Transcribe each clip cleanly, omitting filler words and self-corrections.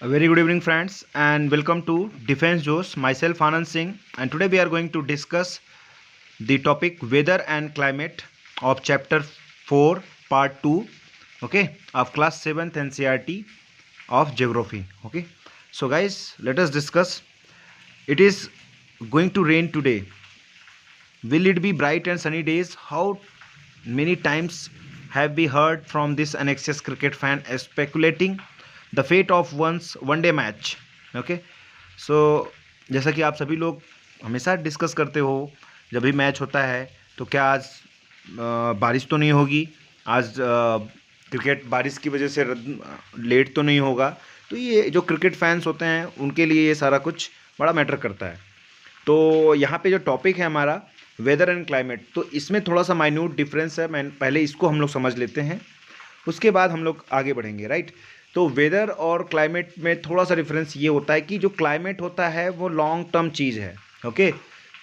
A very good evening, friends, and welcome to Defense Joes. Myself, Anand Singh, and today we are going to discuss the topic weather and climate of chapter 4, part 2, okay, of class 7th NCERT of geography. Okay, so guys, let us discuss. It is going to rain today. Will it be bright and sunny days? How many times have we heard from this anxious cricket fan speculating the fate of one's one day match? Okay, सो जैसा कि आप सभी लोग हमेशा discuss करते हो जब भी मैच होता है तो क्या आज बारिश तो नहीं होगी, आज क्रिकेट बारिश की वजह से लेट तो नहीं होगा। तो ये जो क्रिकेट फैंस होते हैं उनके लिए ये सारा कुछ बड़ा मैटर करता है। तो यहाँ पे जो टॉपिक है हमारा वेदर एंड क्लाइमेट, तो इसमें थोड़ा सा माइन्यूट डिफरेंस है। मैं पहले इसको हम लोग समझ लेते हैं, उसके बाद हम लोग आगे बढ़ेंगे, राइट। तो वेदर और क्लाइमेट में थोड़ा सा डिफरेंस ये होता है कि जो क्लाइमेट होता है वो लॉन्ग टर्म चीज़ है, ओके,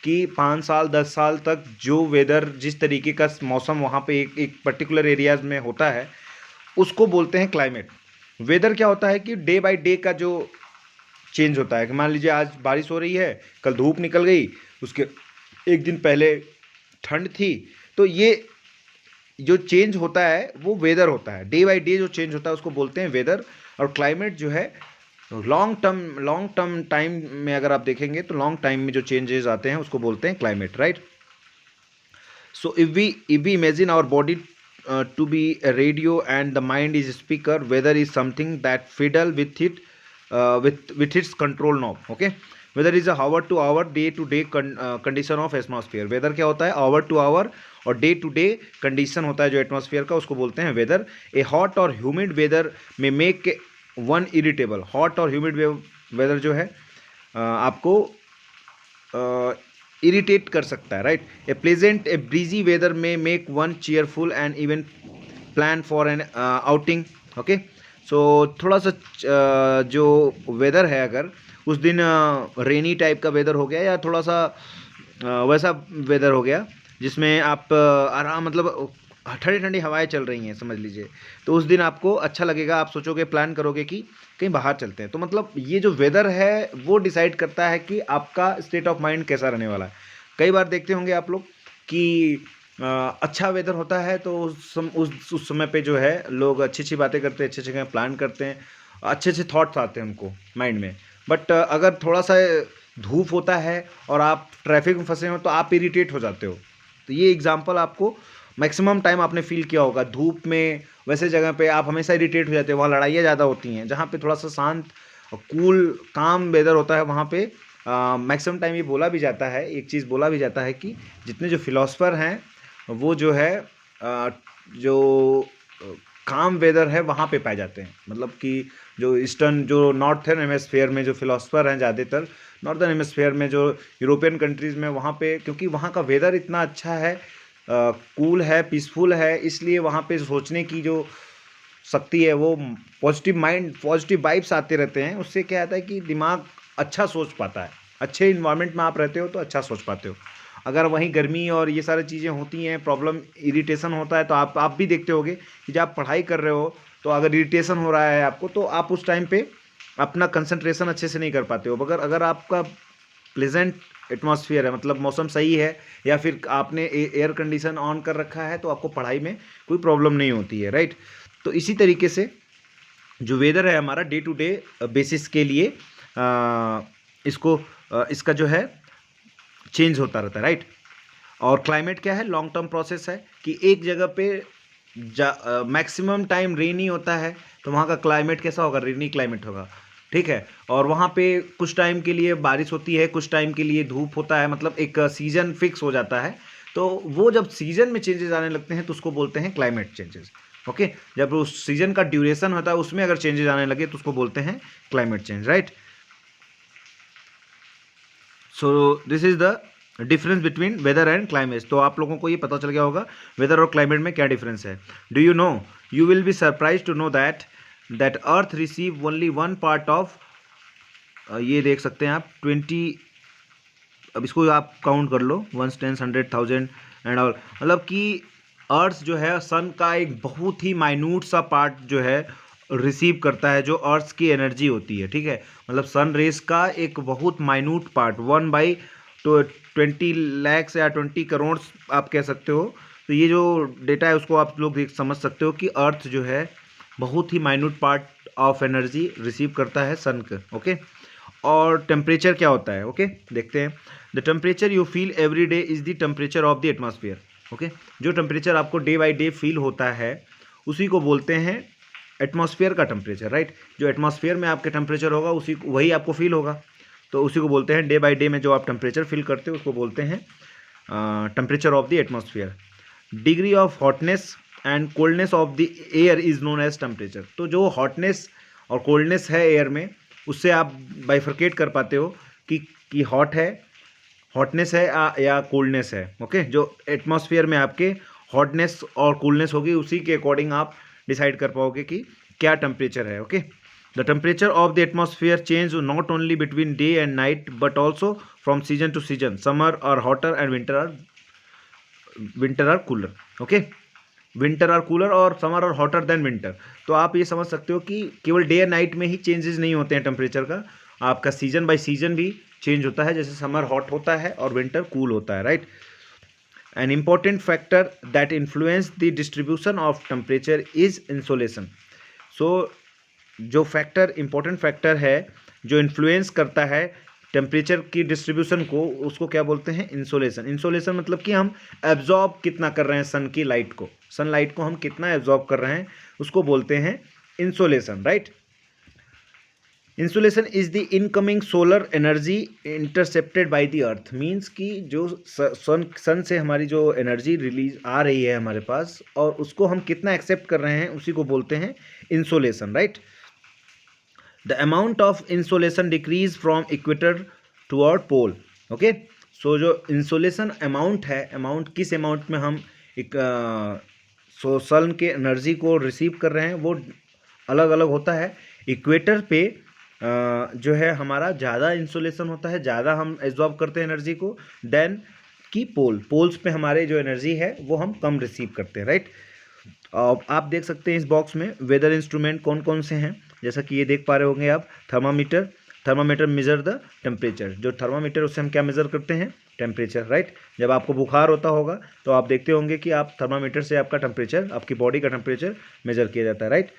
कि 5 साल 10 साल तक जो वेदर जिस तरीके का मौसम वहाँ पे एक पर्टिकुलर एरियाज में होता है उसको बोलते हैं क्लाइमेट। वेदर क्या होता है कि डे बाय डे का जो चेंज होता है, कि मान लीजिए आज बारिश हो रही है, कल धूप निकल गई, उसके एक दिन पहले ठंड थी। तो ये जो चेंज होता है वो वेदर होता है, डे बाय डे जो चेंज होता है उसको बोलते हैं वेदर। और क्लाइमेट जो है लॉन्ग टर्म टाइम में अगर आप देखेंगे तो लॉन्ग टाइम में जो चेंजेस आते हैं उसको बोलते हैं climate, right. So if we imagine our body to be a radio and the mind is a speaker, weather is something that fiddle with it with its control knob. Okay, weather is a hour to hour, day to day condition of atmosphere. weather क्या होता है? hour to hour और day to day condition होता है जो atmosphere का, उसको बोलते हैं वेदर। ए हॉट और ह्यूमिड वेदर में मेक वन इरिटेबल। हॉट और ह्यूमिड वेदर जो है आपको इरिटेट कर सकता है, right. A pleasant a breezy weather में make one cheerful and even plan for an outing. Okay, so थोड़ा सा जो वेदर है, अगर उस दिन रेनी टाइप का वेदर हो गया या थोड़ा सा वैसा वेदर हो गया जिसमें आप आराम, मतलब ठंडी ठंडी हवाएं चल रही हैं समझ लीजिए, तो उस दिन आपको अच्छा लगेगा, आप सोचोगे, प्लान करोगे कि कहीं बाहर चलते हैं। तो मतलब ये जो वेदर है वो डिसाइड करता है कि आपका स्टेट ऑफ माइंड कैसा रहने वाला है। कई बार देखते होंगे आप लोग कि अच्छा वेदर होता है तो उस समय पे जो है लोग अच्छी अच्छी बातें करते हैं, अच्छे अच्छे प्लान करते हैं, अच्छे अच्छे थॉट्स आते हैं उनको माइंड में। बट अगर थोड़ा सा धूप होता है और आप ट्रैफिक में फंसे हो तो आप इरिटेट हो जाते हो। तो ये एग्जाम्पल आपको मैक्सिमम टाइम आपने फील किया होगा। धूप में वैसे जगह पे आप हमेशा इरिटेट हो जाते हो, वहाँ लड़ाइयाँ ज़्यादा होती हैं। जहाँ पे थोड़ा सा शांत और कूल काम वेदर होता है वहाँ पे मैक्सिमम टाइम ये बोला भी जाता है, एक चीज़ बोला भी जाता है कि जितने जो फिलोसफर हैं वो जो है जो काम वेदर है वहाँ पे पाए जाते हैं। मतलब कि जो ईस्टर्न, जो नॉर्थर्न हेमिस्फीयर में जो फिलोसफर हैं ज़्यादातर, नॉर्दर्न हेमिस्फीयर में जो यूरोपियन कंट्रीज़ में, वहाँ पे क्योंकि वहाँ का वेदर इतना अच्छा है, कूल है, पीसफुल है, इसलिए वहाँ पे सोचने की जो शक्ति है वो पॉजिटिव माइंड, पॉजिटिव वाइब्स आते रहते हैं। उससे क्या आता है कि दिमाग अच्छा सोच पाता है। अच्छे इन्वायरमेंट में आप रहते हो तो अच्छा सोच पाते हो। अगर वहीं गर्मी और ये सारी चीज़ें होती हैं, प्रॉब्लम इरिटेशन होता है, तो आप भी देखते होगे कि जब आप पढ़ाई कर रहे हो तो अगर इरिटेशन हो रहा है आपको तो आप उस टाइम पे अपना कंसंट्रेशन अच्छे से नहीं कर पाते हो। मगर अगर आपका प्लेजेंट एटमॉस्फेयर है, मतलब मौसम सही है, या फिर आपने एयर कंडीशन ऑन कर रखा है, तो आपको पढ़ाई में कोई प्रॉब्लम नहीं होती है, राइट। तो इसी तरीके से जो वेदर है हमारा डे टू डे बेसिस के लिए इसको इसका जो है चेंज होता रहता है, राइट। और क्लाइमेट क्या है? लॉन्ग टर्म प्रोसेस है कि एक जगह पे मैक्सिमम टाइम रेनी होता है तो वहाँ का क्लाइमेट कैसा होगा? रेनी क्लाइमेट होगा, ठीक है। और वहाँ पे कुछ टाइम के लिए बारिश होती है, कुछ टाइम के लिए धूप होता है, मतलब एक सीजन फिक्स हो जाता है। तो वो जब सीजन में चेंजेस आने लगते हैं तो उसको बोलते हैं क्लाइमेट चेंजेस। ओके, जब उस सीजन का ड्यूरेशन होता है उसमें अगर चेंजेस आने लगे तो उसको बोलते हैं climate change, right. So this is the difference between weather and climate. तो आप लोगों को ये पता चल गया होगा वेदर और क्लाइमेट में क्या डिफरेंस है। Do you know, you will be surprise to know that earth receive only one part of, ये देख सकते हैं आप 20, अब इसको आप काउंट कर लो, 1 10 100,000 एंड ऑल, मतलब कि अर्थ जो है सन का एक बहुत ही माइन्यूट सा पार्ट जो है रिसीव करता है, जो अर्थ की एनर्जी होती है, ठीक है। मतलब सन रेस का एक बहुत माइन्यूट पार्ट 1/20 या 20 करोड़ आप कह सकते हो। तो ये जो डेटा है उसको आप लोग समझ सकते हो कि अर्थ जो है बहुत ही minute part of energy receive करता है सन का, ओके। और टेम्परेचर क्या होता है, ओके, देखते हैं। The temperature you feel every day is the temperature of the atmosphere, okay. जो टेम्परेचर आपको डे बाई डे फील होता है उसी को बोलते हैं एटमॉस्फेयर का टेम्परेचर, राइट। जो एटमॉस्फेयर में आपके टेम्परेचर होगा उसी वही आपको फील होगा, तो उसी को बोलते हैं डे बाई डे में जो आप टेम्परेचर फील करते हो उसको बोलते हैं temperature of the atmosphere. Degree of hotness and coldness of the air is known as temperature. तो जो हॉटनेस और कोल्डनेस है एयर में, उससे आप बाइफरकेट कर पाते हो कि हॉट है, हॉटनेस है या कोल्डनेस है, ओके। जो एटमॉस्फेयर में आपके हॉटनेस और कूलनेस होगी उसी के अकॉर्डिंग आप डिसाइड कर पाओगे कि क्या टेम्परेचर है, okay. The temperature of the atmosphere change not only between day and night but also from season to season. Summer are hotter and winter are cooler, okay. Winter are cooler और summer are hotter than winter. तो आप ये समझ सकते हो कि केवल day and night में ही चेंजेस नहीं होते हैं टेम्परेचर का, आपका सीजन बाय सीजन भी चेंज होता है। जैसे समर हॉट होता है और विंटर कूल होता है, right. An important factor that influence the distribution of temperature is insolation. So जो फैक्टर इम्पोर्टेंट फैक्टर है जो इन्फ्लुएंस करता है टेम्परेचर की डिस्ट्रीब्यूशन को, उसको क्या बोलते हैं, इंसोलेशन। इंसोलेशन मतलब कि हम एब्जॉर्ब कितना कर रहे हैं सन की लाइट को, सनलाइट को हम कितना एब्जॉर्ब कर रहे हैं उसको बोलते हैं insolation, right. Insulation is the incoming solar energy intercepted by the earth. Means कि जो सन से हमारी जो एनर्जी रिलीज आ रही है हमारे पास और उसको हम कितना एक्सेप्ट कर रहे हैं उसी को बोलते हैं insolation, right. The amount of insolation decrease from equator toward pole, okay. So जो इंसोलेशन अमाउंट है, अमाउंट किस अमाउंट में हम एक सन के एनर्जी को रिसीव कर रहे हैं वो अलग अलग होता है। इक्वेटर पे जो है हमारा ज़्यादा इंसोलेशन होता है, ज़्यादा हम एब्जॉर्ब करते हैं एनर्जी को, देन की पोल्स पे हमारे जो एनर्जी है वो हम कम रिसीव करते हैं, राइट। आप देख सकते हैं इस बॉक्स में वेदर इंस्ट्रूमेंट कौन कौन से हैं। जैसा कि ये देख पा रहे होंगे आप, थर्मामीटर मेजर द टेम्परेचर। जो थर्मामीटर उससे हम क्या मेज़र करते हैं, टेम्परेचर, राइट। जब आपको बुखार होता होगा तो आप देखते होंगे कि आप थर्मामीटर से आपका टेम्परेचर, आपकी बॉडी का टेम्परेचर मेजर किया जाता है, राइट।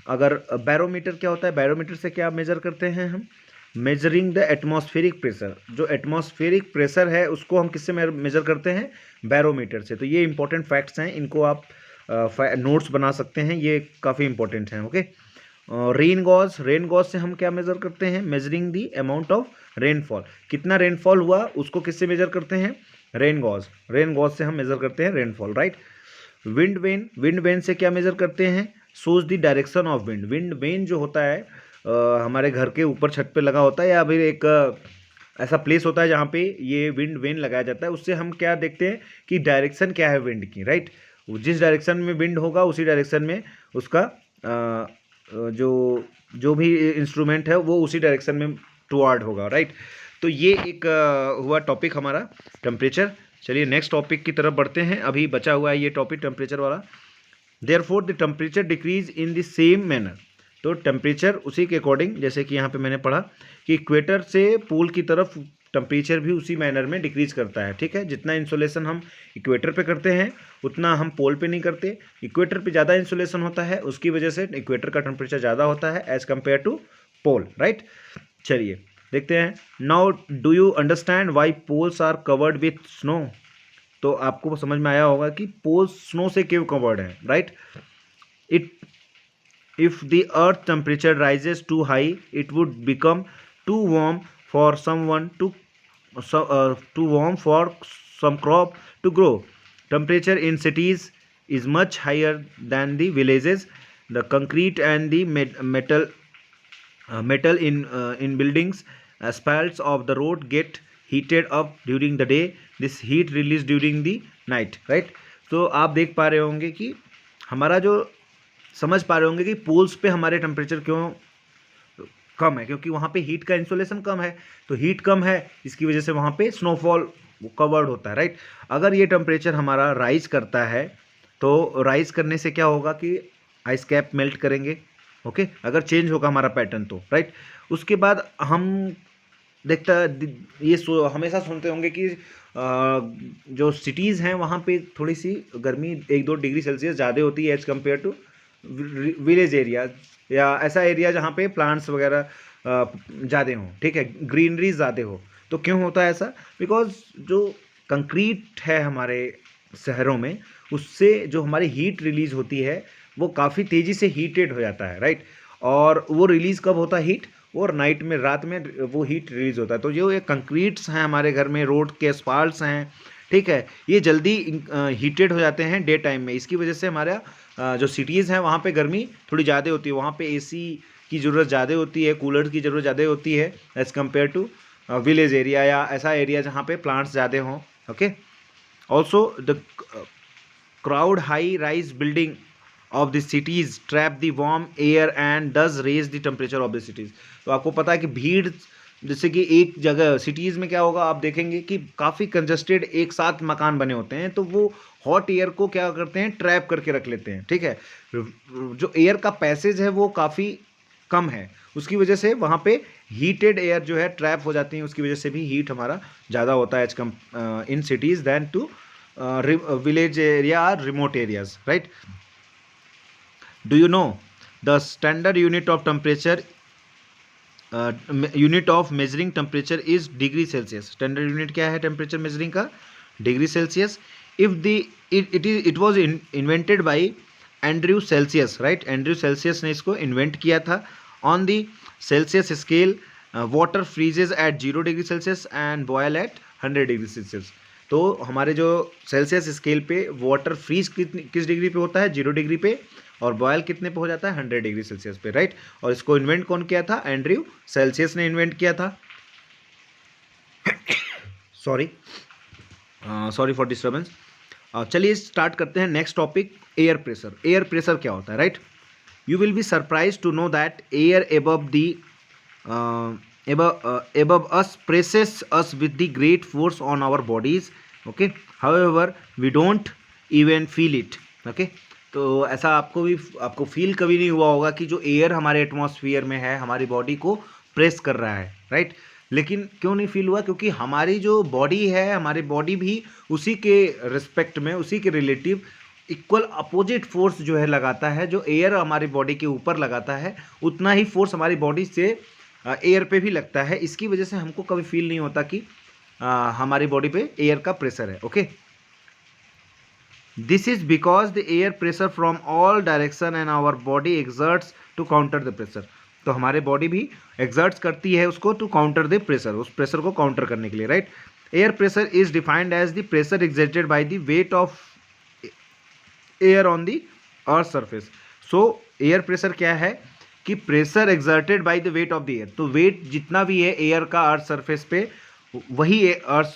अगर बैरोमीटर क्या होता है, बैरोमीटर से क्या मेजर करते हैं हम, मेजरिंग द एटमॉस्फेरिक प्रेशर। जो एटमॉस्फेरिक प्रेशर है उसको हम किससे मेजर करते हैं, बैरोमीटर से। तो ये इंपॉर्टेंट फैक्ट्स हैं, इनको आप नोट्स बना सकते हैं, ये काफ़ी इंपॉर्टेंट हैं, ओके। रेन गॉज से हम क्या मेजर करते हैं, measuring the amount of rainfall. कितना रेनफॉल हुआ उसको किससे मेजर करते हैं, रेन गॉज से हम मेजर करते हैं रेनफॉल, राइट। विंड वेन से क्या मेजर करते हैं, shows the direction of wind. Wind vane जो होता है हमारे घर के ऊपर छत पे लगा होता है या फिर एक ऐसा प्लेस होता है जहाँ पे ये विंड वेन लगाया जाता है। उससे हम क्या देखते हैं कि डायरेक्शन क्या है विंड की, राइट। जिस डायरेक्शन में विंड होगा उसी डायरेक्शन में उसका जो भी इंस्ट्रूमेंट है वो उसी डायरेक्शन में टुवर्ड होगा, राइट। तो ये एक हुआ टॉपिक हमारा टेम्परेचर। चलिए नेक्स्ट टॉपिक की तरफ बढ़ते हैं, अभी बचा हुआ है ये टॉपिक टेम्परेचर वाला। Therefore the temperature decrease in the same manner. तो टेम्परेचर उसी के अकॉर्डिंग, जैसे कि यहाँ पे मैंने पढ़ा कि इक्वेटर से पोल की तरफ टेम्परेचर भी उसी मैनर में डिक्रीज करता है, ठीक है। जितना इंसोलेशन हम इक्वेटर पे करते हैं उतना हम पोल पे नहीं करते। इक्वेटर पे ज़्यादा इंसोलेशन होता है, उसकी वजह से इक्वेटर का टेम्परेचर ज़्यादा होता है as compare to pole, right. चलिए देखते हैं। Now do you understand why poles are covered with snow. तो आपको समझ में आया होगा कि पोल्स स्नो से क्यों कवर्ड है, right. If the earth temperature rises too high it would become too warm for someone too warm for some crop to grow. Temperature in cities is much higher than the villages. The concrete and the metal in buildings, asphalts of the road get heated up during the day. This heat released during the night, right. तो आप देख पा रहे होंगे कि हमारा जो समझ पा रहे होंगे कि पोल्स पे हमारे टेम्परेचर क्यों कम है, क्योंकि वहाँ पे हीट का इंसुलेशन कम है। तो हीट कम है इसकी वजह से वहाँ पे स्नोफॉल कवर्ड होता है, राइट। अगर ये टेम्परेचर हमारा राइज करता है तो राइज करने से क्या होगा कि आइस कैप मेल्ट करेंगे, ओके, अगर चेंज होगा हमारा पैटर्न तो, राइट। उसके बाद हम हमेशा सुनते होंगे कि जो सिटीज़ हैं वहाँ पे थोड़ी सी गर्मी 1-2 डिग्री सेल्सियस ज़्यादा होती है as compare to village area, या ऐसा एरिया जहाँ पे प्लांट्स वगैरह ज़्यादा हों, ठीक है, ग्रीनरी ज़्यादा हो। तो क्यों होता है ऐसा? बिकॉज जो कंक्रीट है हमारे शहरों में, उससे जो हमारी हीट रिलीज होती है वो काफ़ी तेज़ी से हीटेड हो जाता है, राइट। और वो रिलीज़ कब होता है हीट? और नाइट में, रात में वो हीट रिलीज होता है। तो जो ये कंक्रीट्स हैं हमारे घर में, रोड के एस्फाल्ट्स हैं, ठीक है, ये जल्दी हीटेड हो जाते हैं डे टाइम में। इसकी वजह से हमारा जो सिटीज़ हैं वहाँ पे गर्मी थोड़ी ज़्यादा होती है, वहाँ पे एसी की ज़रूरत ज़्यादा होती है, कूलर की ज़रूरत ज़्यादा होती है as compare to village area या ऐसा एरिया जहाँ पे प्लांट्स ज़्यादा हों। Okay, also the crowd high rise building of the cities trap the warm air and does raise the temperature of the cities। तो आपको पता है कि भीड़, जैसे कि एक जगह सिटीज़ में क्या होगा, आप देखेंगे कि काफ़ी कंजस्टेड एक साथ मकान बने होते हैं, तो वो हॉट एयर को क्या करते हैं, ट्रैप करके रख लेते हैं, ठीक है। जो एयर का पैसेज है वो काफ़ी कम है, उसकी वजह से वहाँ पे हीटेड एयर जो है ट्रैप हो जाती है, उसकी वजह से भी हीट हमारा ज़्यादा होता है as come in cities than to village area or remote areas, right? Do you know the standard unit of temperature, unit of measuring temperature is degree Celsius? Standard unit क्या है temperature measuring का? Degree Celsius. If the it was invented by Andrew Celsius, right? Andrew Celsius ने इसको invent किया था। On the Celsius scale, water freezes at 0 degree Celsius and boil at 100 degree Celsius। तो हमारे जो सेल्सियस स्केल पे water freeze किस degree पे होता है? 0 डिग्री पे, और बॉयल कितने पे हो जाता है? 100 डिग्री सेल्सियस पे, राइट। और इसको इन्वेंट कौन किया था? एंड्रयू सेल्सियस ने इन्वेंट किया था। Sorry for disturbance. चलिए स्टार्ट करते हैं next topic, air pressure. Air pressure क्या होता है, right? You will be surprise to know that air above us presses us with the great force on our bodies, okay, however we don't even feel it, okay। तो ऐसा आपको feel कभी नहीं हुआ होगा कि जो एयर हमारे एटमॉस्फेयर में है हमारी बॉडी को प्रेस कर रहा है, राइट। लेकिन क्यों नहीं फील हुआ? क्योंकि हमारी जो बॉडी है, हमारी बॉडी भी उसी के रिस्पेक्ट में, उसी के रिलेटिव इक्वल अपोजिट फोर्स जो है लगाता है। जो एयर हमारी बॉडी के ऊपर लगाता है, उतना ही फोर्स हमारी बॉडी से एयर पे भी लगता है। इसकी वजह से हमको कभी फील नहीं होता कि हमारी बॉडी पे एयर का प्रेशर है, okay. This is because the air pressure from all direction and our body exerts to counter the pressure. तो हमारे बॉडी भी एक्सर्ट्स करती है उसको टू काउंटर द प्रेशर, उस प्रेशर को काउंटर करने के लिए, right. Air pressure is defined as the pressure exerted by the weight of air on the earth surface. So air pressure क्या है कि pressure exerted by the weight of the air. तो wait जितना भी है एयर का earth surface पे, वही अर्थ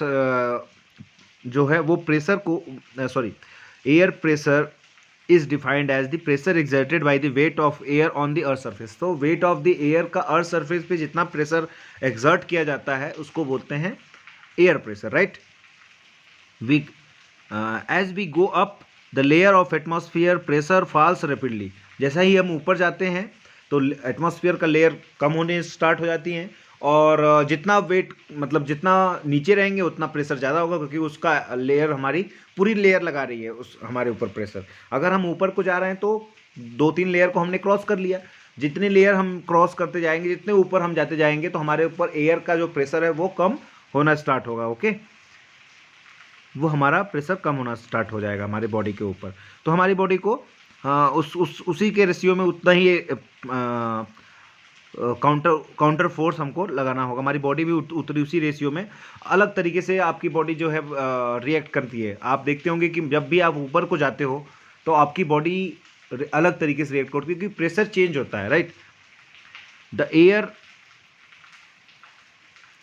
जो है वो प्रेशर को, sorry, air pressure is defined as the pressure exerted by the weight of air on the earth surface. तो वेट ऑफ द एयर का अर्थ सरफेस पे जितना प्रेशर एक्सर्ट किया जाता है उसको बोलते हैं air pressure, right. We as we go up the layer of atmosphere pressure falls rapidly. जैसा ही हम ऊपर जाते हैं तो एटमॉस्फेयर का लेयर कम होने स्टार्ट हो जाती हैं, और जितना वेट, मतलब जितना नीचे रहेंगे उतना प्रेशर ज़्यादा होगा, क्योंकि उसका लेयर, हमारी पूरी लेयर लगा रही है उस हमारे ऊपर प्रेशर। अगर हम ऊपर को जा रहे हैं तो 2-3 लेयर को हमने क्रॉस कर लिया। जितनी लेयर हम क्रॉस करते जाएंगे, जितने ऊपर हम जाते जाएंगे, तो हमारे ऊपर एयर का जो प्रेशर है वो कम होना स्टार्ट होगा, ओके। वो हमारा प्रेशर कम होना स्टार्ट हो जाएगा हमारी बॉडी के ऊपर। तो हमारी बॉडी को उसी के रेशियो में उतना ही काउंटर फोर्स हमको लगाना होगा। हमारी बॉडी भी उतनी उसी रेशियो में, अलग तरीके से आपकी बॉडी जो है रिएक्ट करती है। आप देखते होंगे कि जब भी आप ऊपर को जाते हो तो आपकी बॉडी अलग तरीके से रिएक्ट करती है, क्योंकि प्रेशर चेंज होता है, right. The air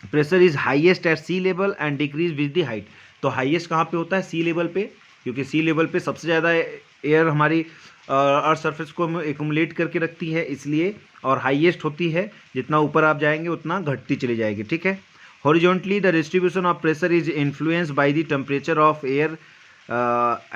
pressure is highest at sea level and decreases with the height. तो हाईएस्ट कहाँ पे होता है? सी लेवल पे, क्योंकि सी लेवल पे सबसे ज़्यादा एयर हमारी अर्थ सरफेस को एक्यूमुलेट करके रखती है, इसलिए। और हाईएस्ट होती है, जितना ऊपर आप जाएंगे उतना घटती चली जाएगी, ठीक है। Horizontally the distribution of pressure is influenced by the temperature of air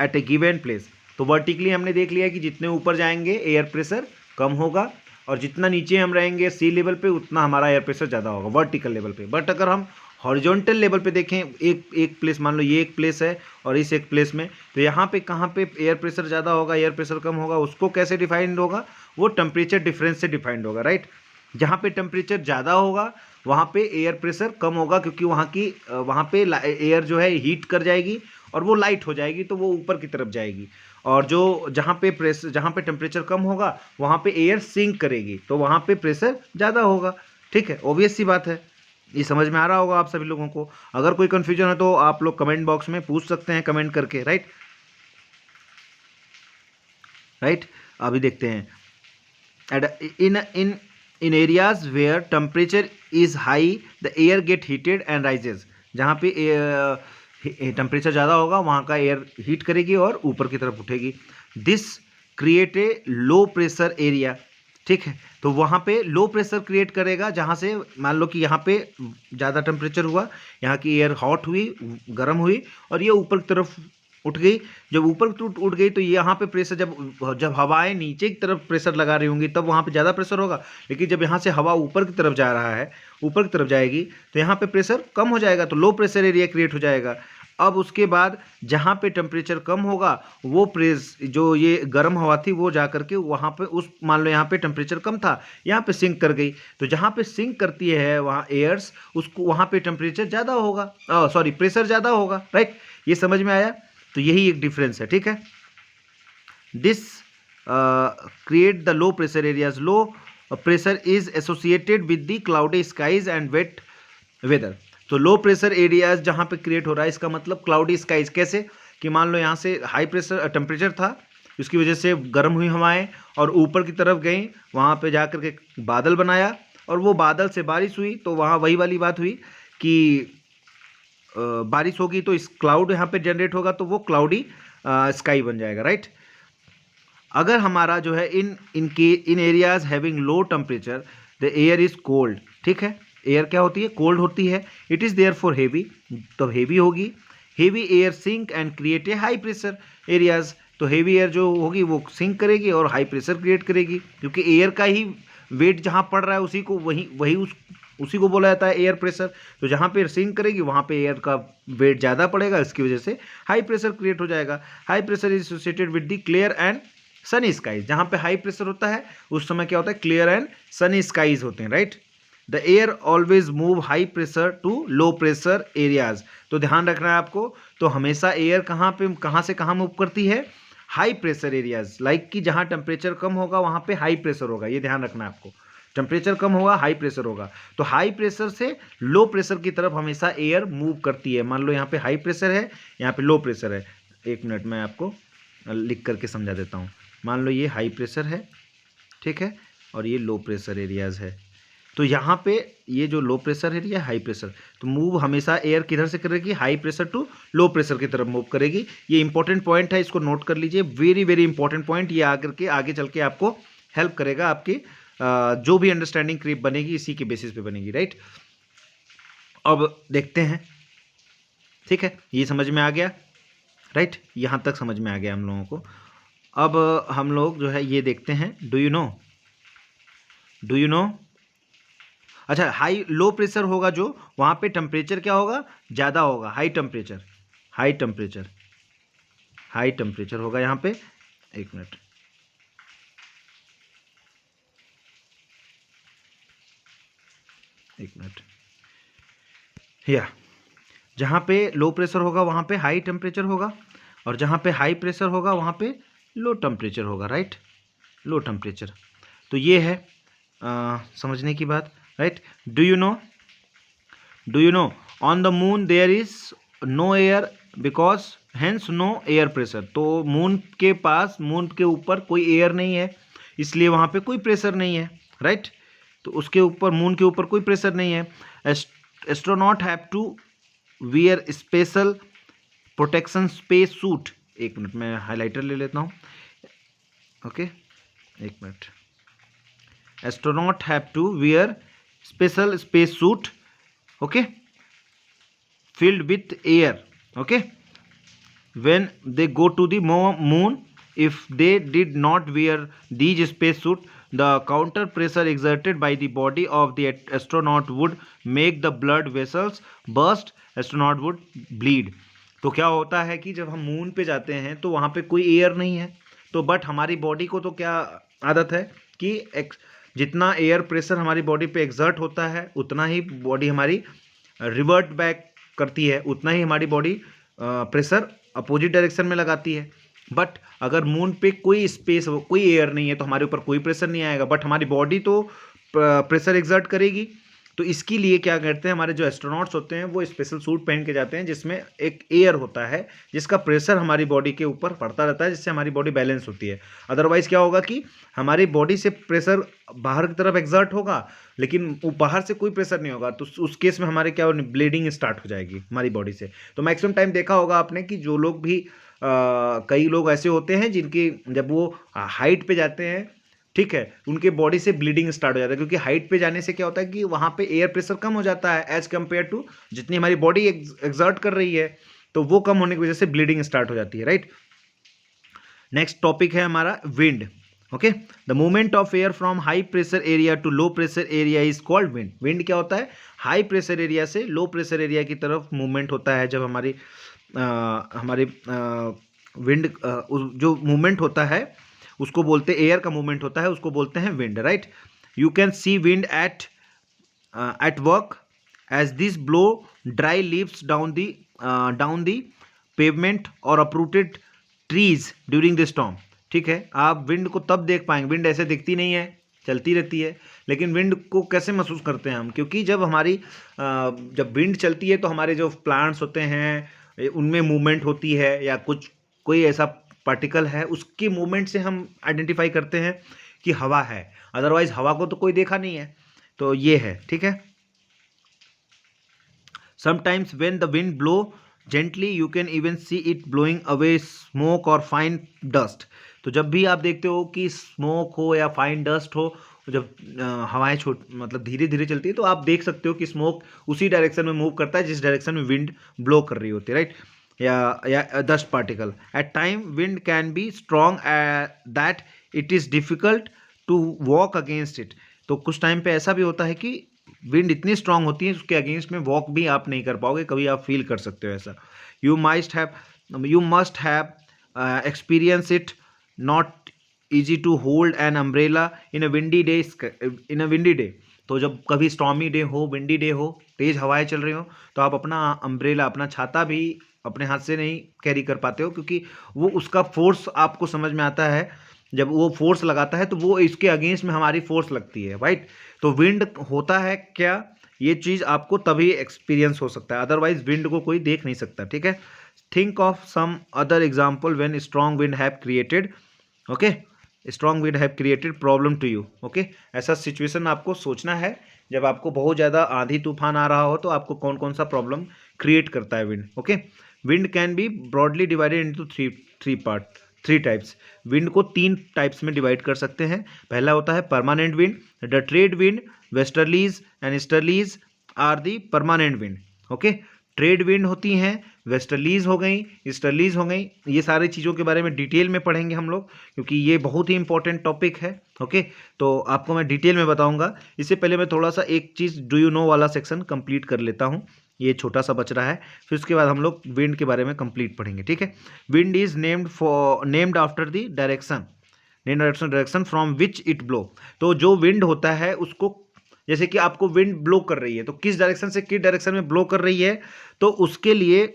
at A given place. तो वर्टिकली हमने देख लिया कि जितने ऊपर जाएंगे एयर प्रेशर कम होगा, और जितना नीचे हम रहेंगे सी लेवल पे उतना हमारा एयर प्रेशर ज़्यादा होगा वर्टिकल लेवल पे। बट अगर हम हॉरिजॉन्टल लेवल पे देखें, एक प्लेस, मान लो ये एक प्लेस है और इस एक प्लेस में, तो यहाँ पे कहाँ पे एयर प्रेशर ज़्यादा होगा, एयर प्रेशर कम होगा, उसको कैसे डिफाइंड होगा, वो टेम्परेचर डिफरेंस से डिफाइंड होगा, राइट। जहाँ पे टेम्परेचर ज़्यादा होगा वहाँ पे एयर प्रेशर कम होगा, क्योंकि वहाँ पे एयर जो है हीट कर जाएगी और वो लाइट हो जाएगी, तो वो ऊपर की तरफ जाएगी। और जहाँ पे टेम्परेचर कम होगा वहाँ पे एयर सिंक करेगी, तो वहाँ पे प्रेशर ज़्यादा होगा। ठीक है, ऑब्वियस सी बात है। ये समझ में आ रहा होगा आप सभी लोगों को। अगर कोई कन्फ्यूजन है तो आप लोग कमेंट बॉक्स में पूछ सकते हैं, कमेंट करके, राइट। अभी देखते हैं, in areas where temperature is high the air get heated and rises। जहाँ पे टेम्परेचर ज़्यादा होगा वहाँ का एयर हीट करेगी और ऊपर की तरफ उठेगी। This create a low pressure area. ठीक है, तो वहाँ पे लो प्रेशर क्रिएट करेगा, जहाँ से मान लो कि यहाँ पे ज़्यादा टेम्परेचर हुआ, यहाँ की एयर हॉट हुई, गर्म हुई और ये ऊपर की तरफ उठ गई। जब ऊपर उठ गई तो यहाँ पे प्रेशर, जब हवाएं नीचे की तरफ प्रेशर लगा रही होंगी तब वहाँ पे ज़्यादा प्रेशर होगा। लेकिन जब यहाँ से हवा ऊपर की तरफ जा रहा है, ऊपर की तरफ जाएगी, तो यहाँ पे प्रेशर कम हो जाएगा, तो लो प्रेशर एरिया क्रिएट हो जाएगा। अब उसके बाद जहाँ पे टेम्परेचर कम होगा वो जो ये गर्म हवा थी वो जा करके वहाँ पे मान लो यहाँ पे टेम्परेचर कम था, यहाँ पे सिंक कर गई, तो जहाँ पे सिंक करती है वहाँ एयर्स, उसको वहाँ पे टेम्परेचर ज़्यादा होगा, सॉरी प्रेशर ज़्यादा होगा, राइट। ये समझ में आया। तो यही एक डिफरेंस है। ठीक है, this create the low pressure areas. Low pressure is associated with the cloudy skies and wet weather. तो लो प्रेशर एरियाज जहाँ पे क्रिएट हो रहा है, इसका मतलब क्लाउडी स्काईज। कैसे कि मान लो यहाँ से हाई प्रेशर टेम्परेचर था, उसकी वजह से गर्म हुई हवाएं और ऊपर की तरफ गई, वहाँ पे जा कर के बादल बनाया और वो बादल से बारिश हुई, तो वहाँ वही वाली बात हुई कि बारिश होगी तो इस क्लाउड यहाँ पे जनरेट होगा, तो वो क्लाउडी स्काई बन जाएगा, राइट। अगर हमारा जो है in areas having low temperature the air is cold. ठीक है, एयर क्या होती है, कोल्ड होती है। It is therefore heavy, तो हेवी होगी। Heavy air sink and create a high pressure areas. तो हेवी एयर जो होगी वो सिंक करेगी और हाई प्रेशर क्रिएट करेगी, क्योंकि एयर का ही वेट जहाँ पड़ रहा है उसी को बोला जाता है एयर प्रेशर। तो जहाँ पे सिंक करेगी वहाँ पे एयर का वेट ज़्यादा पड़ेगा, इसकी वजह से हाई प्रेशर क्रिएट हो जाएगा। High pressure is associated with the clear and sunny skies. जहाँ पे हाई प्रेशर होता है उस समय क्या होता है, क्लियर एंड सनी स्काईज होते हैं, right. The air always move high pressure to low pressure areas. तो ध्यान रखना है आपको, तो हमेशा एयर कहाँ से कहाँ मूव करती है, हाई प्रेशर एरियाज। लाइक कि जहाँ टेम्परेचर कम होगा वहाँ पे हाई प्रेशर होगा, ये ध्यान रखना है आपको। टेम्परेचर कम होगा, हाई प्रेशर होगा, तो हाई प्रेशर से लो प्रेशर की तरफ हमेशा एयर मूव करती है। मान लो यहाँ पे हाई प्रेशर है, यहाँ पे लो प्रेशर है। एक मिनट मैं आपको लिख करके समझा देता हूँ। मान लो ये हाई प्रेशर है, ठीक है, और ये लो प्रेशर एरियाज है। तो यहाँ पे ये जो लो प्रेशर है, ये हाई प्रेशर, तो मूव हमेशा एयर किधर से करेगी, high pressure to low pressure की तरफ मूव करेगी। ये इंपॉर्टेंट पॉइंट है, इसको नोट कर लीजिए, वेरी वेरी इंपॉर्टेंट पॉइंट। ये आकर के आगे चल के आपको हेल्प करेगा, आपकी जो भी अंडरस्टैंडिंग क्रिएट बनेगी इसी के बेसिस पे बनेगी, राइट। अब देखते हैं, ठीक है, ये समझ में आ गया, राइट, यहाँ तक समझ में आ गया हम लोगों को। अब हम लोग जो है ये देखते हैं, डू यू नो अच्छा, हाई लो प्रेशर होगा जो, वहाँ पे टेम्परेचर क्या होगा, ज़्यादा होगा, हाई टेम्परेचर होगा यहाँ पे। एक मिनट, या जहाँ पे लो प्रेशर होगा वहाँ पे हाई टेम्परेचर होगा, और जहाँ पे हाई प्रेशर होगा वहाँ पे लो टेम्परेचर होगा, राइट, लो टेम्परेचर। तो ये है समझने की बात, right. Do you know on the moon there is no air because hence no air pressure. तो मून के ऊपर कोई एयर नहीं है, इसलिए वहाँ पे कोई प्रेशर नहीं है, राइट। तो उसके ऊपर, मून के ऊपर कोई प्रेशर नहीं है। Astronaut have to wear special protection space suit. एक मिनट मैं हाइलाइटर ले लेता हूँ, ओके, एक minute. Astronaut have to wear special space suit, okay, filled with air, okay, when they go to the moon. If they did not wear these space suit, the counter pressure exerted by the body of the astronaut would make the blood vessels burst, astronaut would bleed. तो क्या होता है कि जब हम moon पे जाते हैं तो वहाँ पे कोई एयर नहीं है, तो बट हमारी बॉडी को तो क्या आदत है कि जितना एयर प्रेशर हमारी बॉडी पे एक्सर्ट होता है उतना ही बॉडी हमारी रिवर्ट बैक करती है, उतना ही हमारी बॉडी प्रेशर अपोजिट डायरेक्शन में लगाती है। बट अगर मून पे कोई स्पेस, कोई एयर नहीं है तो हमारे ऊपर कोई प्रेशर नहीं आएगा, बट हमारी बॉडी तो प्रेशर एक्सर्ट करेगी। तो इसके लिए क्या करते हैं, हमारे जो एस्ट्रोनॉट्स होते हैं वो स्पेशल सूट पहन के जाते हैं जिसमें एक एयर होता है जिसका प्रेशर हमारी बॉडी के ऊपर पड़ता रहता है, जिससे हमारी बॉडी बैलेंस होती है। अदरवाइज क्या होगा कि हमारी बॉडी से प्रेशर बाहर की तरफ एक्सर्ट होगा लेकिन वो बाहर से कोई प्रेशर नहीं होगा, तो उस केस में हमारे क्या ब्लीडिंग स्टार्ट हो जाएगी हमारी बॉडी से। तो मैक्सिमम टाइम देखा होगा आपने कि जो लोग भी कई लोग ऐसे होते हैं जिनकी जब वो हाइट पे जाते हैं, ठीक है, उनके बॉडी से ब्लीडिंग स्टार्ट हो जाता है, क्योंकि हाइट पे जाने से क्या होता है कि वहाँ पे एयर प्रेशर कम हो जाता है एज कम्पेयर टू जितनी हमारी बॉडी एक्सर्ट कर रही है, तो वो कम होने की वजह से ब्लीडिंग स्टार्ट हो जाती है, राइट। नेक्स्ट टॉपिक है हमारा wind. Okay, the movement of air from high pressure area to low pressure area is called wind. Wind क्या होता है, हाई प्रेशर एरिया से लो प्रेशर एरिया की तरफ मूवमेंट होता है। जब हमारी विंड जो मूवमेंट होता है उसको बोलते हैं, एयर का मूवमेंट होता है उसको बोलते हैं wind, right. You can see wind at work as this blow dry leaves down the pavement और uprooted trees during the storm. ठीक है, आप विंड को तब देख पाएंगे, विंड ऐसे दिखती नहीं है, चलती रहती है, लेकिन विंड को कैसे महसूस करते हैं हम, क्योंकि जब हमारी जब विंड चलती है तो हमारे जो प्लांट्स होते हैं उनमें मूवमेंट होती है, या कोई ऐसा पार्टिकल है उसके मूवमेंट से हम आइडेंटिफाई करते हैं कि हवा है, अदरवाइज हवा को तो कोई देखा नहीं है। तो ये है, ठीक है। Sometimes when the wind blow gently you can even see it blowing away smoke और फाइन डस्ट। तो जब भी आप देखते हो कि स्मोक हो या फाइन डस्ट हो, जब हवाएं मतलब धीरे धीरे चलती है तो आप देख सकते हो कि स्मोक उसी डायरेक्शन में मूव करता है जिस डायरेक्शन में विंड ब्लो कर रही होती है, राइट, या dust particle. At time wind can be strong that it is difficult to walk against it. तो कुछ टाइम पे ऐसा भी होता है कि विंड इतनी स्ट्रांग होती है उसके अगेंस्ट में वॉक भी आप नहीं कर पाओगे, कभी आप फील कर सकते हो ऐसा। You must have experience it, not easy to hold an umbrella in a windy day. तो जब कभी स्टॉर्मी डे हो, विंडी डे हो, तेज़ हवाएं चल रही हो, तो आप अपना अम्ब्रेला, अपना छाता भी अपने हाथ से नहीं कैरी कर पाते हो, क्योंकि वो उसका फोर्स आपको समझ में आता है। जब वो फोर्स लगाता है तो वो इसके अगेंस्ट में हमारी फोर्स लगती है, राइट। तो विंड होता है क्या, ये चीज़ आपको तभी एक्सपीरियंस हो सकता है, अदरवाइज विंड को कोई देख नहीं सकता, ठीक है। Think of some other example when strong wind have created, okay, strong wind have created problem to you. Okay, ऐसा सिचुएशन आपको सोचना है जब आपको बहुत ज़्यादा आंधी तूफान आ रहा हो तो आपको कौन कौन सा प्रॉब्लम क्रिएट करता है wind. Okay, wind can B broadly divided into three types. Wind को 3 टाइप्स में डिवाइड कर सकते हैं। पहला होता है permanent wind, the trade wind, westerlies and easterlies are the permanent wind. Okay, trade wind होती हैं, वेस्टर्लीज हो गई, ईस्टर्लीज हो गई। ये सारी चीज़ों के बारे में डिटेल में पढ़ेंगे हम लोग, क्योंकि ये बहुत ही इंपॉर्टेंट टॉपिक है। ओके, तो आपको मैं डिटेल में बताऊंगा। इससे पहले मैं थोड़ा सा एक चीज़ डू यू नो वाला सेक्शन कंप्लीट कर लेता हूँ, ये छोटा सा बच रहा है, फिर उसके बाद हम लोग विंड के बारे में कंप्लीट पढ़ेंगे, ठीक है। Wind is named after the direction from which it blow. तो जो विंड होता है उसको, जैसे कि आपको विंड ब्लो कर रही है तो किस डायरेक्शन से किस डायरेक्शन में ब्लो कर रही है, तो उसके लिए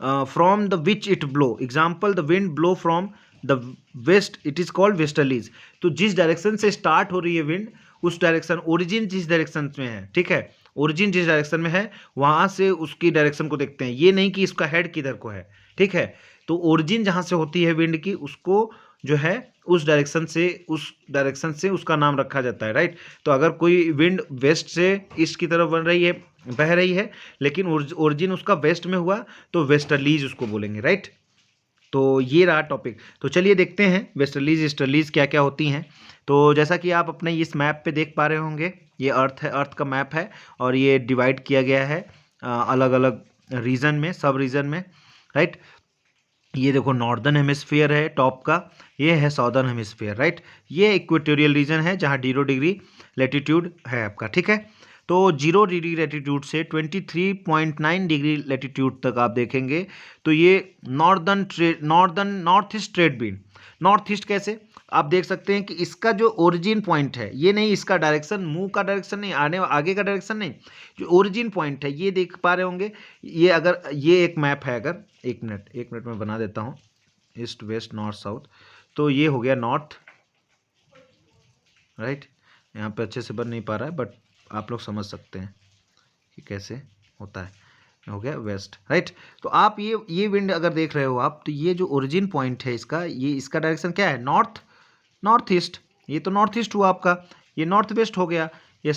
from the which it blow, example the wind blow from the west, it is called westerlies. तो जिस डायरेक्शन से स्टार्ट हो रही है विंड, उस डायरेक्शन, ओरिजिन जिस डायरेक्शन में है, ठीक है, ओरिजिन जिस डायरेक्शन में है वहाँ से उसकी डायरेक्शन को देखते हैं, ये नहीं कि इसका हेड किधर को है, ठीक है। तो ओरिजिन जहाँ से होती है विंड की, उसको जो है उस डायरेक्शन से उसका नाम रखा जाता है, राइट। तो अगर कोई विंड वेस्ट से ईस्ट की तरफ बह रही है लेकिन ओरिजिन उसका वेस्ट में हुआ तो वेस्टर्लीज उसको बोलेंगे, राइट। तो ये रहा टॉपिक। तो चलिए देखते हैं वेस्टर्लीज ईस्टर्लीज क्या क्या होती हैं। तो जैसा कि आप अपने इस मैप पे देख पा रहे होंगे, ये अर्थ है, अर्थ का मैप है, और ये डिवाइड किया गया है अलग अलग रीजन में, सब रीजन में, राइट। ये देखो नॉर्दर्न हेमिस्फीयर है टॉप का, ये है साउदर्न हेमिस्फीयर, राइट। ये इक्वेटोरियल रीजन है जहाँ 0 डिग्री लेटीट्यूड है आपका, ठीक है। तो 0 डिग्री लेटीट्यूड से 23.9 डिग्री लेटीट्यूड तक आप देखेंगे तो ये north east trade wind. North east कैसे आप देख सकते हैं कि इसका जो ओरिजिन पॉइंट है, ये नहीं इसका डायरेक्शन, मुंह का डायरेक्शन नहीं, आगे का डायरेक्शन नहीं, जो ओरिजिन पॉइंट है ये देख पा रहे होंगे। ये अगर ये एक मैप है, अगर एक मिनट में बना देता हूँ, ईस्ट वेस्ट नॉर्थ साउथ। तो ये हो गया नॉर्थ, राइट। यहाँ पे अच्छे से बन नहीं पा रहा है बट आप लोग समझ सकते हैं कि कैसे होता है। हो गया वेस्ट, राइट। तो आप ये विंड अगर देख रहे हो आप, तो ये जो ओरिजिन पॉइंट है इसका, ये इसका डायरेक्शन क्या है, नॉर्थ ईस्ट। ये तो नॉर्थ ईस्ट हुआ आपका, ये नॉर्थ वेस्ट हो गया, ये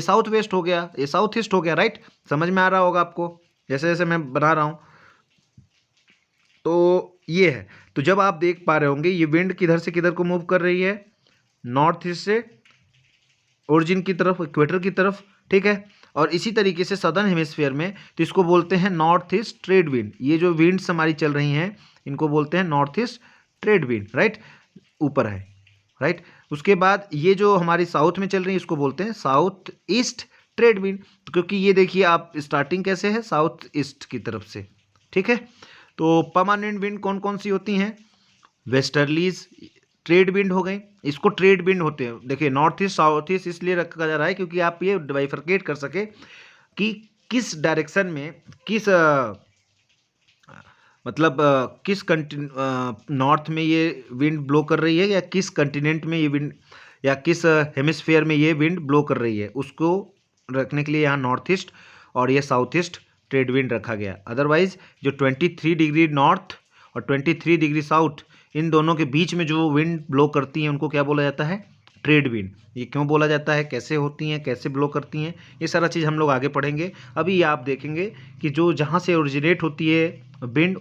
साउथ वेस्ट हो गया, ये साउथ ईस्ट हो गया, राइट। समझ में आ रहा होगा आपको जैसे जैसे मैं बना रहा हूँ। तो ये है, तो जब आप देख पा रहे होंगे ये विंड किधर से किधर को मूव कर रही है, नॉर्थ ईस्ट से ओरिजिन की तरफ, इक्वेटर की तरफ, ठीक है। और इसी तरीके से सदर्न हेमिस्फीयर में तो इसको बोलते हैं नॉर्थ ईस्ट ट्रेड विंड। ये जो विंड्स हमारी चल रही हैं इनको बोलते हैं north east trade wind, right, ऊपर है, राइट। उसके बाद ये जो हमारी साउथ में चल रही है इसको बोलते हैं साउथ ईस्ट ट्रेड विंड, क्योंकि ये देखिए आप स्टार्टिंग कैसे है, साउथ ईस्ट की तरफ से, ठीक है। तो परमानेंट विंड कौन कौन सी होती हैं, वेस्टर्लीज ट्रेड विंड हो गई, इसको ट्रेड विंड होते हैं। देखिए नॉर्थ ईस्ट साउथ ईस्ट इसलिए रखा जा रहा है क्योंकि आप ये बाइफरकेट कर सके कि किस डायरेक्शन में किस मतलब किस नॉर्थ में ये विंड ब्लो कर रही है, या किस कंटिनेंट में ये विंड, या किस हेमिस्फीयर में ये विंड ब्लो कर रही है, उसको रखने के लिए यहाँ नॉर्थ ईस्ट और ये साउथ ईस्ट ट्रेड विंड रखा गया। अदरवाइज जो 23 डिग्री नॉर्थ और 23 डिग्री साउथ, इन दोनों के बीच में जो विंड ब्लो करती हैं उनको क्या बोला जाता है, ट्रेड विंड। ये क्यों बोला जाता है, कैसे होती हैं, कैसे ब्लो करती हैं, ये सारा चीज़ हम लोग आगे पढ़ेंगे। अभी आप देखेंगे कि जो जहाँ से ओरिजिनेट होती है विंड,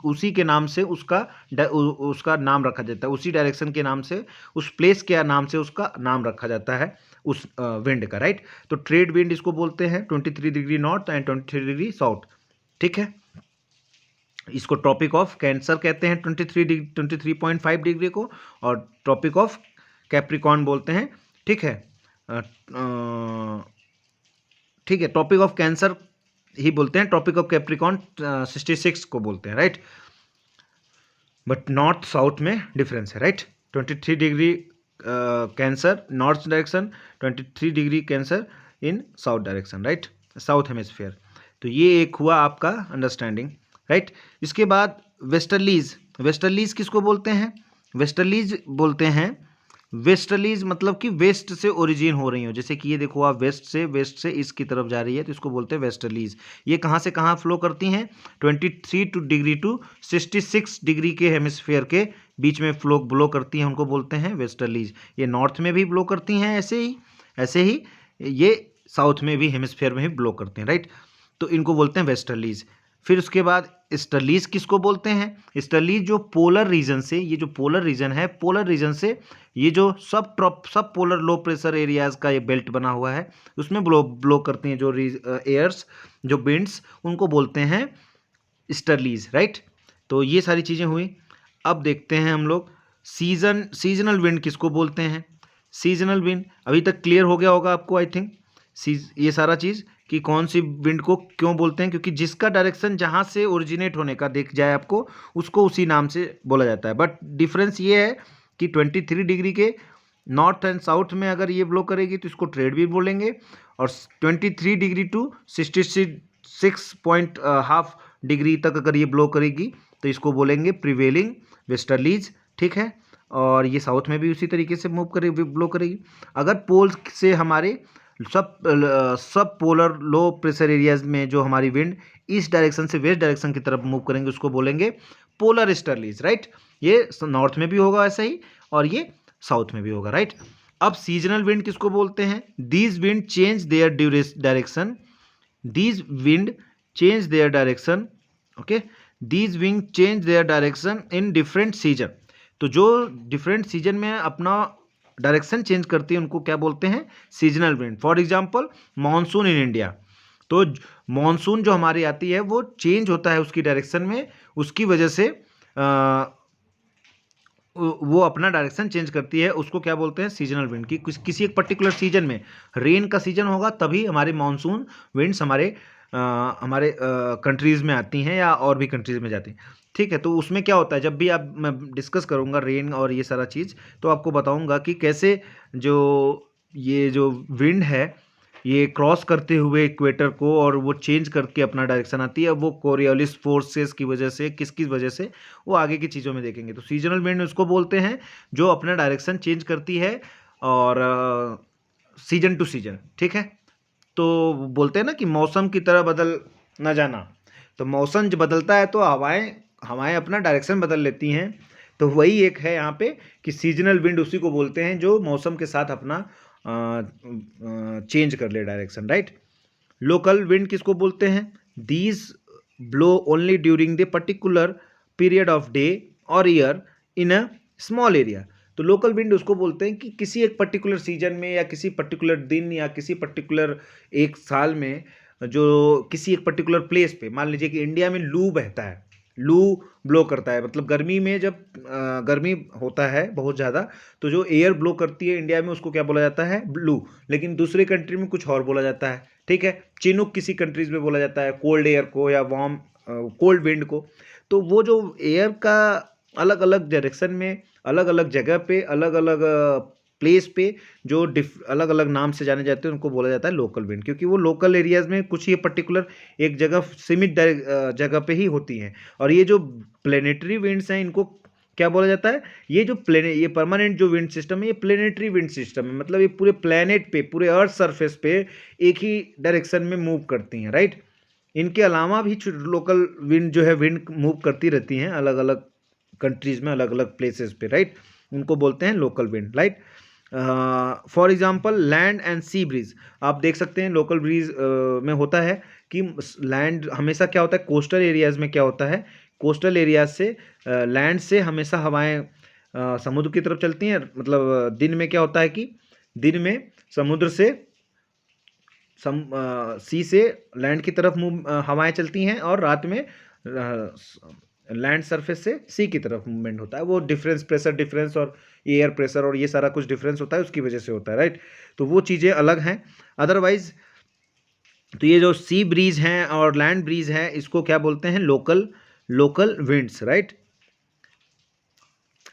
उसी के नाम से उसका नाम रखा जाता है, उसी डायरेक्शन के नाम से, उस प्लेस के नाम से उसका नाम रखा जाता है उस विंड का, राइट। तो ट्रेड विंड इसको बोलते हैं 23 degree north and 23 degree south, ठीक है। इसको ट्रॉपिक ऑफ कैंसर कहते हैं 23.5 डिग्री को, और ट्रॉपिक ऑफ कैप्रिकॉर्न बोलते हैं, ठीक है। ठीक है, ट्रॉपिक ऑफ कैंसर ही बोलते हैं, ट्रॉपिक ऑफ कैप्रिकॉर्न 66 को बोलते हैं, राइट। बट नॉर्थ साउथ में डिफरेंस है, right. 23 degree cancer north direction, 23 degree cancer in south direction, right, south hemisphere. तो ये एक हुआ आपका अंडरस्टैंडिंग, राइट। इसके बाद वेस्टर्लीज किसको बोलते हैं, वेस्टर्लीज बोलते हैं, वेस्टर्लीज मतलब कि वेस्ट से ओरिजिन हो रही हो, जैसे कि ये देखो आप वेस्ट से ईस्ट की तरफ जा रही है तो इसको बोलते हैं वेस्टर्लीज। ये कहाँ से कहाँ फ्लो करती हैं, 23 डिग्री टू 66 डिग्री के हेमिस्फीयर के बीच में ब्लो करती हैं, उनको बोलते हैं वेस्टर्लीज। ये नॉर्थ में भी ब्लो करती हैं, ऐसे ही ये साउथ में भी हेमिस्फीयर में भी ब्लो करते हैं, राइट। तो इनको बोलते हैं वेस्टर्लीज। फिर उसके बाद ईस्टर्लीज किसको बोलते हैं, ईस्टर्लीज जो पोलर रीजन से, ये जो पोलर रीजन है, पोलर रीजन से ये जो सब पोलर लो प्रेशर एरियाज का ये बेल्ट बना हुआ है उसमें ब्लो करती हैं जो एयर्स, जो विंड्स, उनको बोलते हैं ईस्टर्लीज, राइट। तो ये सारी चीज़ें हुई। अब देखते हैं हम लोग सीजनल विंड किसको बोलते हैं। सीजनल विंड अभी तक क्लियर हो गया होगा आपको, आई थिंक ये सारा चीज़ कि कौन सी विंड को क्यों बोलते हैं, क्योंकि जिसका डायरेक्शन जहाँ से ओरिजिनेट होने का दिख जाए आपको, उसको उसी नाम से बोला जाता है। बट डिफरेंस ये है कि 23 डिग्री के नॉर्थ एंड साउथ में अगर ये ब्लो करेगी तो इसको ट्रेड विंड बोलेंगे, और 23 डिग्री टू 66.5 डिग्री तक अगर ये ब्लो करेगी तो इसको बोलेंगे प्रिवेलिंग वेस्टर्लीज, ठीक है। और ये साउथ में भी उसी तरीके से ब्लो करेगी। अगर पोल से हमारे सब पोलर लो प्रेशर एरियाज में जो हमारी विंड ईस्ट डायरेक्शन से वेस्ट डायरेक्शन की तरफ मूव करेंगे उसको बोलेंगे पोलर ईस्टर्लीज, राइट। ये नॉर्थ में भी होगा ऐसा ही, और ये साउथ में भी होगा, राइट। अब सीजनल विंड किसको बोलते हैं, these wind change their direction, these wind change their direction, okay, these wind change their direction in different season. तो जो डिफरेंट सीजन में अपना डायरेक्शन चेंज करती है उनको क्या बोलते हैं, seasonal wind. For example monsoon in India, तो मानसून जो हमारी आती है वो चेंज होता है उसकी डायरेक्शन में, उसकी वजह से वो अपना डायरेक्शन चेंज करती है, उसको क्या बोलते हैं, सीजनल विंड। कि किसी एक पर्टिकुलर सीजन में रेन का सीजन होगा तभी हमारे मानसून विंड्स हमारे कंट्रीज़ में आती हैं या और भी कंट्रीज़ में जाती हैं। ठीक है, तो उसमें क्या होता है, जब भी आप मैं डिस्कस करूँगा रेन और ये सारा चीज़, तो आपको बताऊँगा कि कैसे जो ये जो विंड है ये क्रॉस करते हुए इक्वेटर को और वो चेंज करके अपना डायरेक्शन आती है। वो कोरियोलिस फोर्सेस की वजह से, किस वजह से, वो आगे की चीज़ों में देखेंगे। तो सीजनल विंड उसको बोलते हैं जो अपना डायरेक्शन चेंज करती है और सीजन टू सीजन। ठीक है, तो बोलते हैं ना कि मौसम की तरह बदल न जाना। तो मौसम जब बदलता है तो हवाएं हवाएं अपना डायरेक्शन बदल लेती हैं। तो वही एक है यहाँ पे कि सीजनल विंड उसी को बोलते हैं जो मौसम के साथ अपना चेंज कर ले डायरेक्शन, राइट। लोकल विंड किसको बोलते हैं, these blow only during the particular period of day और year in a small area. तो लोकल विंड उसको बोलते हैं कि किसी एक पर्टिकुलर सीजन में या किसी पर्टिकुलर दिन या किसी पर्टिकुलर एक साल में जो किसी एक पर्टिकुलर प्लेस पे, मान लीजिए कि इंडिया में लू बहता है, लू ब्लो करता है, मतलब गर्मी में जब गर्मी होता है बहुत ज़्यादा, तो जो एयर ब्लो करती है इंडिया में उसको क्या बोला जाता है, लू। लेकिन दूसरे कंट्री में कुछ और बोला जाता है। ठीक है, चिनुक किसी कंट्रीज में बोला जाता है कोल्ड एयर को या वार्म कोल्ड विंड को। तो वो जो एयर का अलग अलग डायरेक्शन में, अलग अलग जगह पे, अलग अलग प्लेस पे जो अलग अलग नाम से जाने जाते हैं उनको बोला जाता है लोकल विंड, क्योंकि वो लोकल एरियाज में कुछ ही पर्टिकुलर एक जगह सीमित जगह पे ही होती हैं। और ये जो प्लेनेटरी विंड्स हैं इनको क्या बोला जाता है, ये परमानेंट जो विंड सिस्टम है ये प्लेनेटरी विंड सिस्टम है, मतलब ये पूरे प्लेनेट पे, पूरे अर्थ सरफेस पे एक ही डायरेक्शन में मूव करती हैं, राइट। इनके अलावा भी लोकल विंड जो है विंड मूव करती रहती हैं अलग अलग कंट्रीज में, अलग अलग प्लेसेस पे, राइट। उनको बोलते हैं local wind, right. For example land and sea breeze, आप देख सकते हैं लोकल ब्रीज में होता है कि लैंड हमेशा क्या होता है, कोस्टल एरियाज में क्या होता है, कोस्टल एरियाज से लैंड से हमेशा हवाएं समुद्र की तरफ चलती हैं। मतलब दिन में क्या होता है कि दिन में समुद्र से सी से लैंड की तरफ हवाएं चलती हैं और रात में लैंड सरफेस से सी की तरफ मूवमेंट होता है। वो डिफरेंस, प्रेशर डिफरेंस और एयर प्रेशर और ये सारा कुछ डिफरेंस होता है, उसकी वजह से होता है, राइट। तो वो चीज़ें अलग हैं। अदरवाइज तो ये जो सी ब्रीज हैं और लैंड ब्रीज हैं इसको क्या बोलते हैं, local winds, right.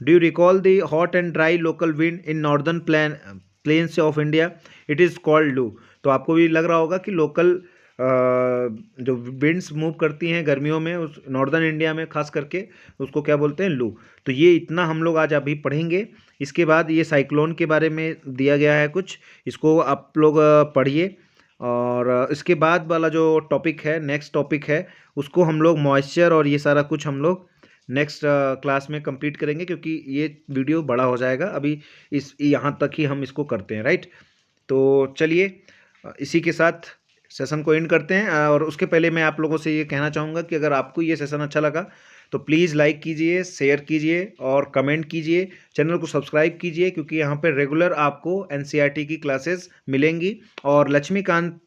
Do you recall the hot and dry local wind in northern plains of India, it is called लू। तो आपको भी लग रहा होगा कि लोकल जो विंड्स मूव करती हैं गर्मियों में उस नॉर्दर्न इंडिया में खास करके, उसको क्या बोलते हैं, लू। तो ये इतना हम लोग आज अभी पढ़ेंगे। इसके बाद ये साइक्लोन के बारे में दिया गया है कुछ, इसको आप लोग पढ़िए। और इसके बाद वाला जो टॉपिक है, नेक्स्ट टॉपिक है, उसको हम लोग मॉइस्चर और ये सारा कुछ हम लोग नेक्स्ट क्लास में कंप्लीट करेंगे, क्योंकि ये वीडियो बड़ा हो जाएगा। अभी इस यहाँ तक ही हम इसको करते हैं, राइट। तो चलिए इसी के साथ सेशन को एंड करते हैं। और उसके पहले मैं आप लोगों से ये कहना चाहूँगा कि अगर आपको ये सेशन अच्छा लगा तो प्लीज़ लाइक कीजिए, शेयर कीजिए और कमेंट कीजिए, चैनल को सब्सक्राइब कीजिए, क्योंकि यहाँ पे रेगुलर आपको एनसीईआरटी की क्लासेस मिलेंगी और लक्ष्मीकांत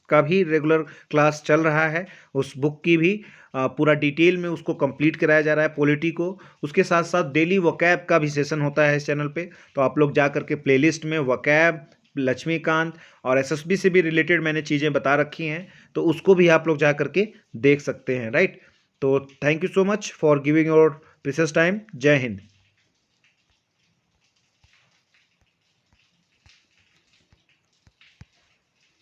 का भी रेगुलर क्लास चल रहा है। उस बुक की भी पूरा डिटेल में उसको कंप्लीट कराया जा रहा है, पॉलिटी को। उसके साथ साथ डेली वोकैब का भी सेशन होता है इस चैनल पे, तो आप लोग जा करके प्लेलिस्ट में वोकैब, लक्ष्मीकांत और एसएसबी से भी रिलेटेड मैंने चीज़ें बता रखी हैं, तो उसको भी आप लोग जा करके देख सकते हैं, राइट। तो thank you so much for giving your precious time. जय हिंद।